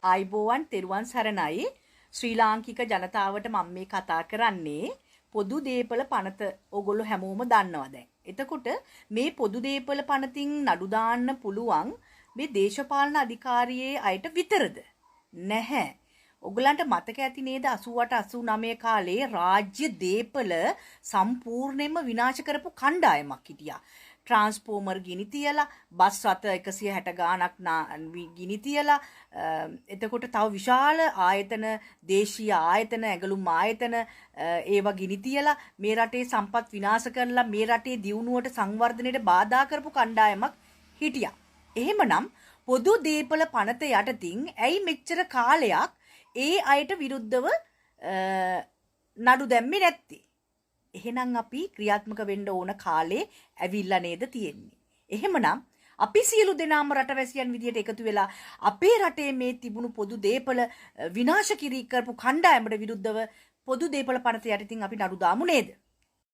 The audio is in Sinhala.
ආයිබෝවන් තෙරුවන් සරණයි ශ්‍රී ලාංකික ජනතාවට මම මේ කතා කරන්නේ පොදු දේපල පනත ඔයගොල්ලෝ හැමෝම දන්නවා දැන්. එතකොට මේ පොදු දේපල පනතින් නඩු දාන්න පුළුවන් මේ දේශපාලන අධිකාරියේ අයට විතරද? නැහැ. ඔයගලන්ට මතක ඇති නේද 88 89 කාලේ රාජ්‍ය දේපල සම්පූර්ණයෙන්ම විනාශ කරපු කණ්ඩායමක් හිටියා. ट्रांसफॉर्मर ගිනි තියලා බස් රථ 160 ගාණක් ගිනි තියලා එතකොට තව විශාල ආයතන දේශීය ආයතන ඇඟලුම් ආයතන ඒවා ගිනි තියලා මේ රටේ සම්පත් විනාශ කරලා මේ රටේ දියුණුවට සංවර්ධනයට බාධා කරපු කණ්ඩායමක් හිටියා. එහෙමනම් පොදු දීපල පනත යටතින් ඇයි මෙච්චර කාලයක් ඒ අයට විරුද්ධව නඩු දැම්මේ නැත්තේ? එහෙනම් අපි ක්‍රියාත්මක වෙන්න ඕන කාලේ ඇවිල්ලා නේද තියෙන්නේ. එහෙමනම් අපි සියලු දෙනාම රටවැසියන් විදියට එකතු වෙලා අපේ රටේ මේ තිබුණු පොදු දේපල විනාශ කරපු කණ්ඩායමට විරුද්ධව පොදු දේපල පනත යටතින් අපි නඩු දාමු නේද?